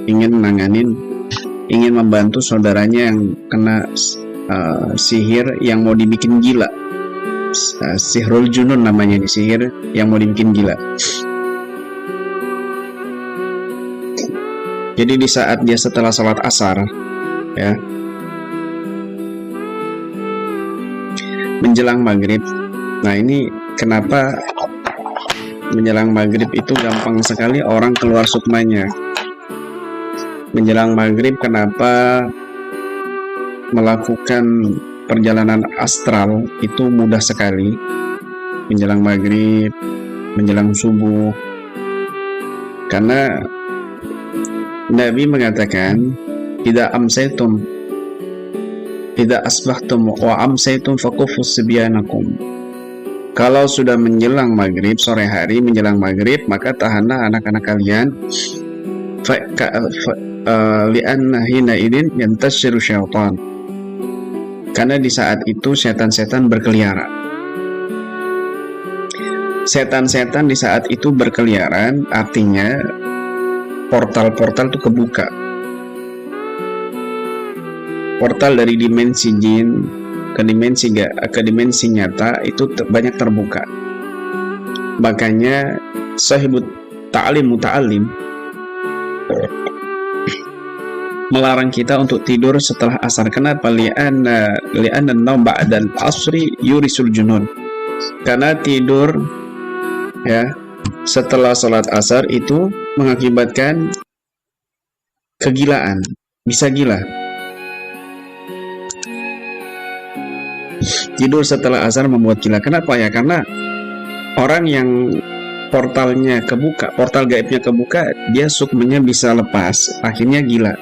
ingin ingin membantu saudaranya yang kena sihir yang mau dibikin gila. Sihrul junun namanya, di sihir yang mau dibikin gila. Jadi di saat dia setelah sholat asar, ya, menjelang maghrib. Nah, ini kenapa menjelang maghrib itu gampang sekali orang keluar sukmanya. Menjelang maghrib kenapa melakukan perjalanan astral itu mudah sekali. Menjelang maghrib, menjelang subuh. Karena Nabi mengatakan, "Idza amsaytum, idza asbahtum wa amsaytum fakufu sibyanakum." Kalau sudah menjelang maghrib, sore hari menjelang maghrib, maka tahanlah anak-anak kalian. Li'anna hina idin yantashiru syaitan. Karena di saat itu setan-setan berkeliaran. Setan-setan di saat itu berkeliaran, artinya portal-portal itu kebuka. Portal dari dimensi jin ke dimensi nyata itu banyak terbuka. Makanya sahibut ta'lim muta'allim melarang kita untuk tidur setelah asar. Kenapa? Li'anna an-naum ba'dal asri yurisul junun. Karena tidur, ya, setelah sholat asar itu mengakibatkan kegilaan, bisa gila. Tidur setelah asar membuat gila. Kenapa ya? Karena orang yang portalnya kebuka, portal gaibnya kebuka, dia sukmanya bisa lepas, akhirnya gila,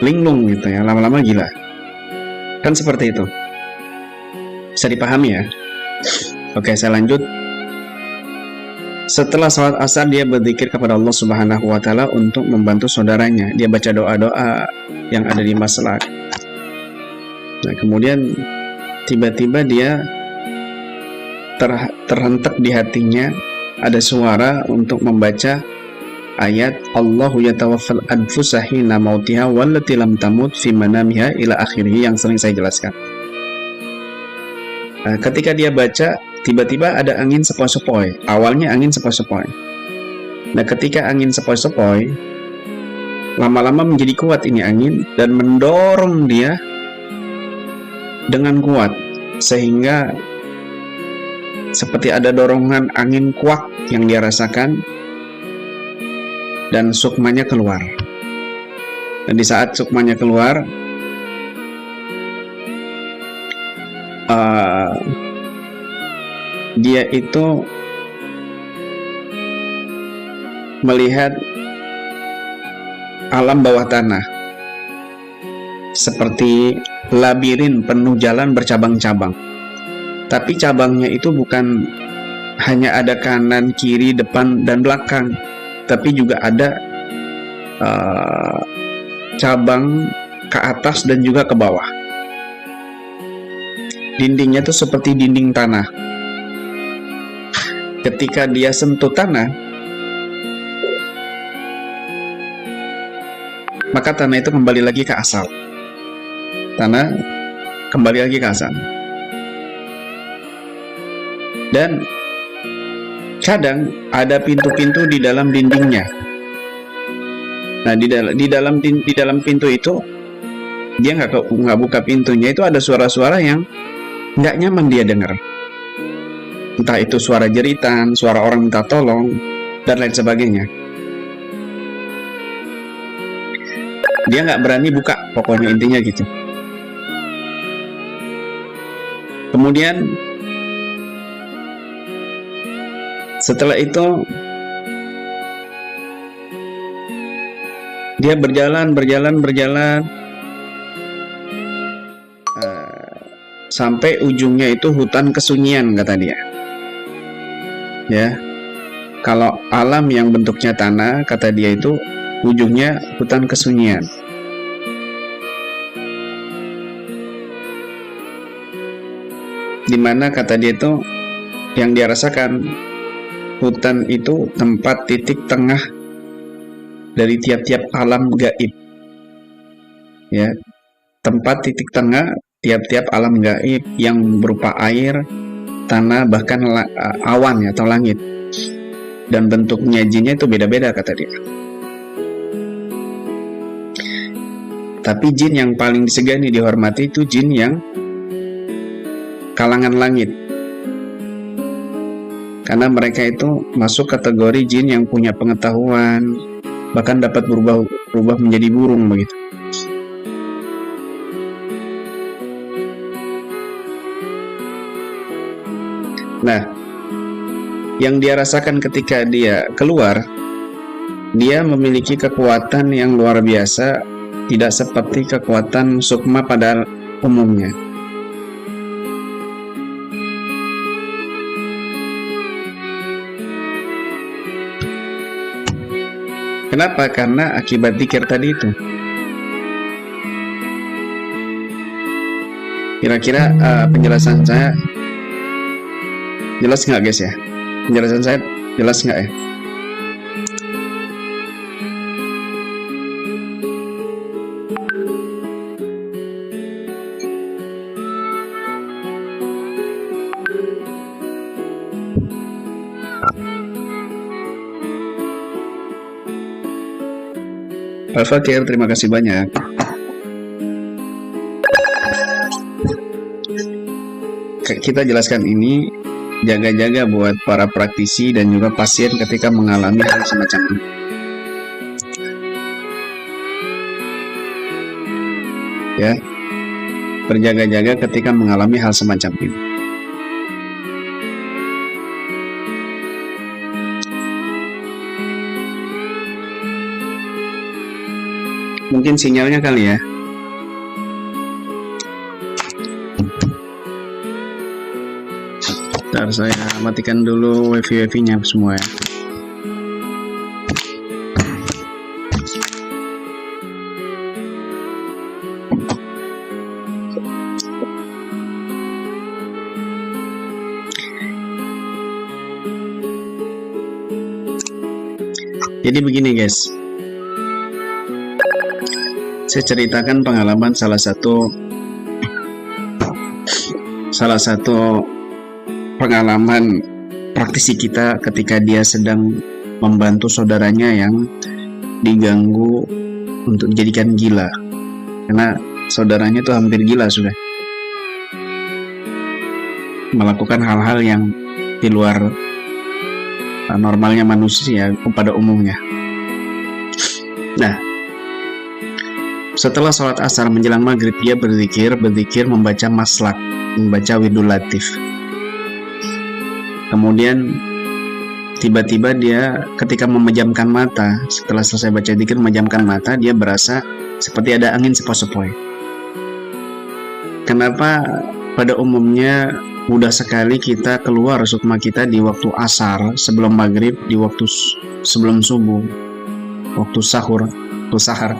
linglung gitu ya, lama-lama gila. Kan seperti itu. Bisa dipahami ya? Oke, saya lanjut. Setelah sholat asar dia berzikir kepada Allah Subhanahu wa Ta'ala untuk membantu saudaranya. Dia baca doa-doa yang ada di maslak. Nah, kemudian tiba-tiba dia terhentak di hatinya ada suara untuk membaca ayat Allahu yatawaffal anfusa hina mautiha wallati lam tamut fi manamiha ila akhirih, yang sering saya jelaskan. Nah, ketika dia baca, tiba-tiba ada angin sepoi-sepoi. Awalnya angin sepoi-sepoi. Nah, ketika angin sepoi-sepoi, lama-lama menjadi kuat ini angin dan mendorong dia dengan kuat, sehingga seperti ada dorongan angin kuat yang dia rasakan dan sukmanya keluar. Dan di saat sukmanya keluar, dia itu melihat alam bawah tanah seperti labirin penuh jalan bercabang-cabang. Tapi cabangnya itu bukan hanya ada kanan, kiri, depan, dan belakang, tapi juga ada cabang ke atas dan juga ke bawah. Dindingnya itu seperti dinding tanah. Ketika dia sentuh tanah, maka tanah itu kembali lagi ke asal. Tanah kembali lagi ke asal. Dan kadang ada pintu-pintu di dalam dindingnya. Nah, di dalam pintu itu dia nggak buka pintunya, itu ada suara-suara yang nggak nyaman dia dengar. Entah itu suara jeritan, suara orang minta tolong, dan lain sebagainya. Dia nggak berani buka, pokoknya intinya gitu. Kemudian setelah itu dia berjalan sampai ujungnya itu hutan kesunyian, kata dia. Ya, kalau alam yang bentuknya tanah, kata dia, itu ujungnya hutan kesunyian. Dimana kata dia itu yang dia rasakan, hutan itu tempat titik tengah dari tiap-tiap alam gaib. Ya, tempat titik tengah tiap-tiap alam gaib yang berupa air, tanah, bahkan awan ya, atau langit. Dan bentuknya jinnya itu beda-beda kata dia. Tapi jin yang paling disegani dihormati itu jin yang kalangan langit. Karena mereka itu masuk kategori jin yang punya pengetahuan, bahkan dapat berubah menjadi burung begitu. Nah, yang dia rasakan ketika dia keluar, dia memiliki kekuatan yang luar biasa, tidak seperti kekuatan sukma pada umumnya. Kenapa? Karena akibat dzikir tadi itu. Kira-kira penjelasan saya jelas nggak guys ya? Penjelasan saya jelas nggak ya? Al-Fakir, terima kasih banyak. Kita jelaskan ini jaga-jaga buat para praktisi dan juga pasien ketika mengalami hal semacam ini. Ya, berjaga-jaga ketika mengalami hal semacam ini. Mungkin sinyalnya kali ya. Bentar, saya matikan dulu wifi-nya semua ya. Jadi begini guys, saya ceritakan pengalaman salah satu pengalaman praktisi kita ketika dia sedang membantu saudaranya yang diganggu untuk dijadikan gila, karena saudaranya itu hampir gila sudah, melakukan hal-hal yang di luar normalnya manusia pada umumnya. Nah, setelah sholat asar menjelang maghrib, dia berzikir membaca maslak, membaca widul latif. Kemudian tiba-tiba dia ketika memejamkan mata, setelah selesai baca zikir memejamkan mata, dia berasa seperti ada angin sepoi-sepoi. Kenapa pada umumnya mudah sekali kita keluar sukma kita di waktu asar, sebelum maghrib, di waktu sebelum subuh, waktu sahur, waktu sahar.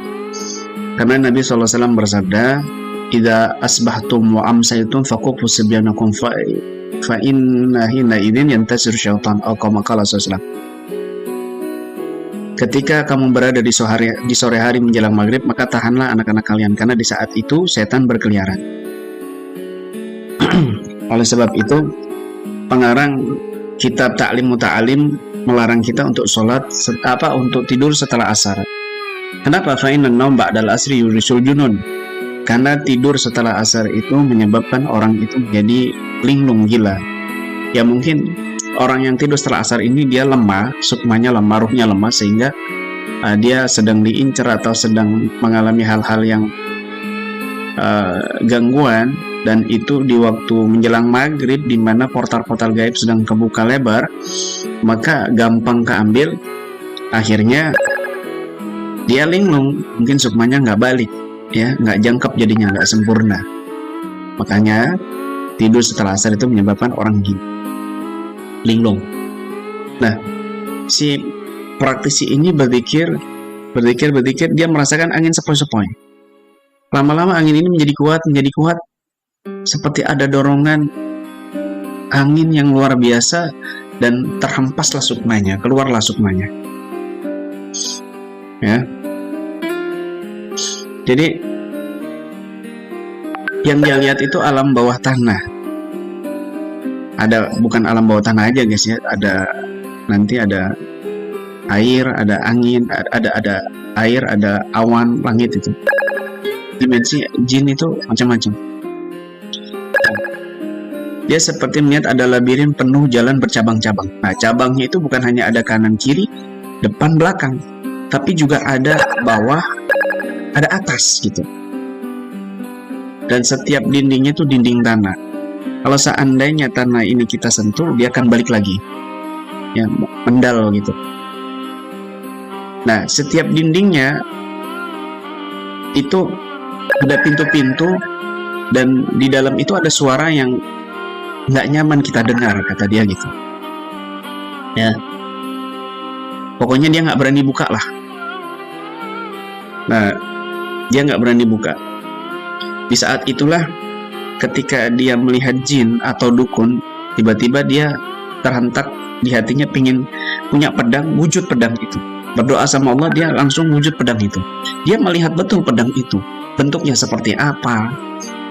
Karena Nabi SAW bersabda, "Idza asbahtum wa amsaytum faqufu sibyanakum fa inna hina idzin yantasir syaitan," atau kama qala sallallahu. Ketika kamu berada di sore hari menjelang maghrib, maka tahanlah anak-anak kalian, karena di saat itu setan berkeliaran. Oleh sebab itu, pengarang kitab Ta'lim Muta'alim melarang kita untuk untuk tidur setelah asar. Kenapa? Fa'innan naum ba'dal asri yurisul junun. Karena tidur setelah asar itu menyebabkan orang itu menjadi linglung, gila. Ya mungkin orang yang tidur setelah asar ini dia lemah, sukmanya lemah, ruhnya lemah, sehingga dia sedang diincar atau sedang mengalami hal-hal yang gangguan, dan itu di waktu menjelang maghrib di mana portal-portal gaib sedang kebuka lebar, maka gampang keambil, akhirnya dia linglung, mungkin sukmanya nggak balik, ya, nggak jangkep, jadinya nggak sempurna. Makanya tidur setelah asar itu menyebabkan orang linglung. Nah, si praktisi ini berzikir, dia merasakan angin sepoi-sepoi. Lama-lama angin ini menjadi kuat, seperti ada dorongan angin yang luar biasa, dan terhempaslah sukmanya, keluarlah sukmanya. ya. Jadi yang dia lihat itu alam bawah tanah. Ada, bukan alam bawah tanah aja guys ya, nanti ada air, ada angin, ada air, ada awan, langit itu. Dimensi jin itu macam-macam. Dia seperti melihat ada labirin penuh jalan bercabang-cabang. Nah, cabangnya itu bukan hanya ada kanan kiri, depan belakang, tapi juga ada bawah, ada atas gitu. Dan setiap dindingnya itu dinding tanah. Kalau seandainya tanah ini kita sentuh, dia akan balik lagi, ya, mendal gitu. Nah, setiap dindingnya itu ada pintu-pintu, dan di dalam itu ada suara yang nggak nyaman kita dengar, kata dia gitu. Ya, pokoknya dia nggak berani buka lah. Nah, dia nggak berani buka. Di saat itulah, ketika dia melihat jin atau dukun, tiba-tiba dia terhentak di hatinya pingin punya pedang, wujud pedang itu. Berdoa sama Allah, dia langsung wujud pedang itu. Dia melihat betul pedang itu, bentuknya seperti apa,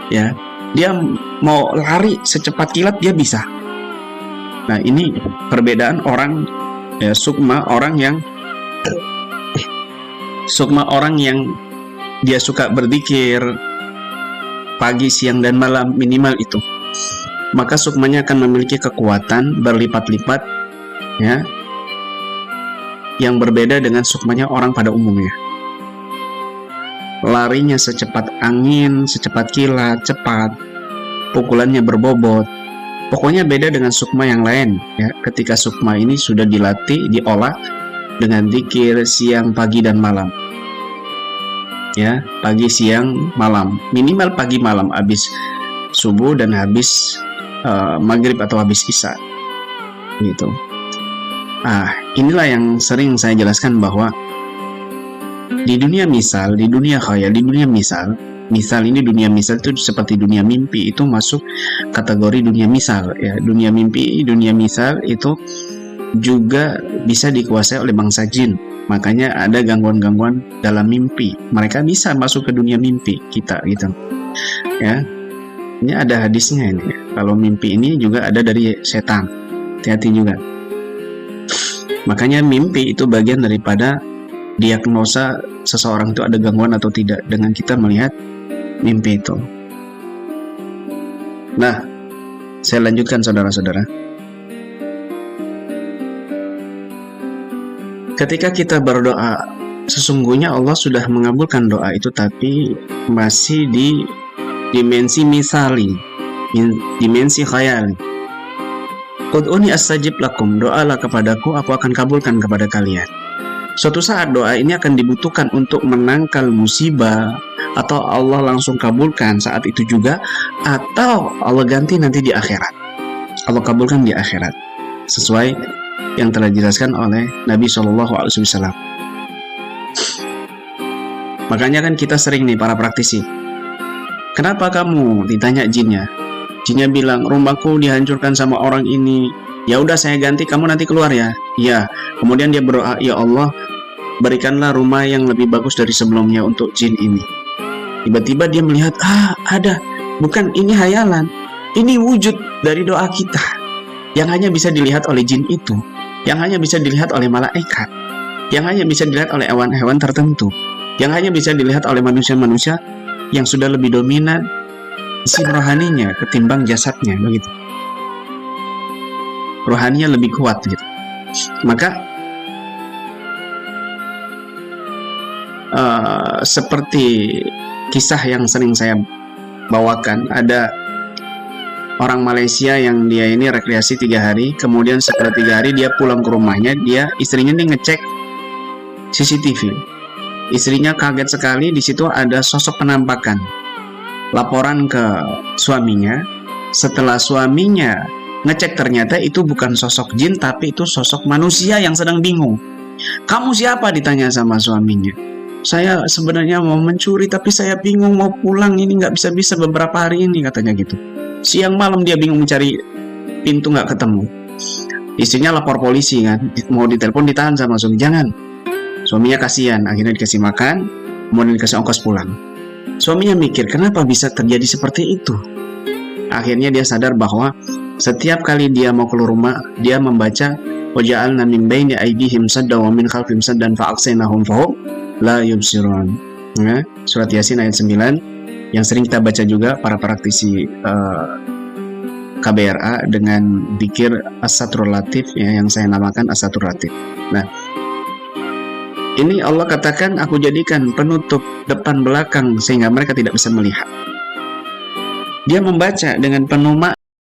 ya. Dia mau lari secepat kilat, dia bisa. Nah, ini perbedaan orang, ya, sukma orang yang dia suka berzikir pagi, siang, dan malam minimal itu. Maka sukmanya akan memiliki kekuatan berlipat-lipat, ya, yang berbeda dengan sukmanya orang pada umumnya. Larinya secepat angin, secepat kilat, cepat. Pukulannya berbobot. Pokoknya beda dengan sukma yang lain, ya. Ketika sukma ini sudah dilatih, diolah dengan zikir siang, pagi, dan malam. Ya, pagi, siang, malam. Minimal pagi, malam, habis subuh dan habis maghrib atau habis isya. Gitu. Inilah yang sering saya jelaskan bahwa di dunia misal, di dunia khayal, di dunia misal ini dunia misal itu seperti dunia mimpi, itu masuk kategori dunia misal, ya. Dunia mimpi, dunia misal itu juga bisa dikuasai oleh bangsa jin. Makanya ada gangguan-gangguan dalam mimpi. Mereka bisa masuk ke dunia mimpi kita gitu. Ya. Ini ada hadisnya ini. Kalau mimpi ini juga ada dari setan. Hati-hati juga. Makanya mimpi itu bagian daripada diagnosa seseorang itu ada gangguan atau tidak dengan kita melihat mimpi itu. Nah, saya lanjutkan saudara-saudara. Ketika kita berdoa, sesungguhnya Allah sudah mengabulkan doa itu, tapi masih di dimensi misali, dimensi khayal. Ud'uni astajib lakum, doalah kepadaku, aku akan kabulkan kepada kalian. Suatu saat doa ini akan dibutuhkan untuk menangkal musibah, atau Allah langsung kabulkan saat itu juga, atau Allah ganti nanti di akhirat. Allah kabulkan di akhirat, sesuai yang telah dijelaskan oleh Nabi SAW. Makanya kan kita sering nih, para praktisi, kenapa kamu, ditanya jinnya. Jinnya bilang, rumahku dihancurkan sama orang ini. Ya udah, saya ganti, kamu nanti keluar ya. Iya. Kemudian dia berdoa, ya Allah, berikanlah rumah yang lebih bagus dari sebelumnya untuk jin ini. Tiba-tiba dia melihat, ada, bukan ini hayalan, ini wujud dari doa kita, yang hanya bisa dilihat oleh jin itu, yang hanya bisa dilihat oleh malaikat, yang hanya bisa dilihat oleh hewan-hewan tertentu, yang hanya bisa dilihat oleh manusia-manusia yang sudah lebih dominan isi rohaninya ketimbang jasadnya, begitu. Rohaninya lebih kuat gitu. Maka seperti kisah yang sering saya bawakan, ada orang Malaysia yang dia ini rekreasi 3 hari, kemudian setelah 3 hari dia pulang ke rumahnya, istrinya nih ngecek CCTV. Istrinya kaget sekali, di situ ada sosok penampakan. Laporan ke suaminya. Setelah suaminya ngecek, ternyata itu bukan sosok jin, tapi itu sosok manusia yang sedang bingung. Kamu siapa? Ditanya sama suaminya. Saya sebenarnya mau mencuri, tapi saya bingung mau pulang, ini nggak bisa-bisa beberapa hari ini, katanya gitu. Siang malam dia bingung mencari pintu, nggak ketemu. Istrinya lapor polisi kan, mau ditelepon, ditahan sama suami. Jangan. Suaminya kasihan, akhirnya dikasih makan, kemudian dikasih ongkos pulang. Suaminya mikir, kenapa bisa terjadi seperti itu? Akhirnya dia sadar bahwa setiap kali dia mau keluar rumah, dia membaca waja'alna min baini aydihim saddan wa min khalfihim saddan fa'aqsaynahum fahum la yubsirun. Ya, surat Yasin ayat 9 yang sering kita baca juga para praktisi KBRA dengan zikir as-satrul latif, ya, yang saya namakan as-satrul latif. Nah, ini Allah katakan, aku jadikan penutup depan belakang sehingga mereka tidak bisa melihat. Dia membaca dengan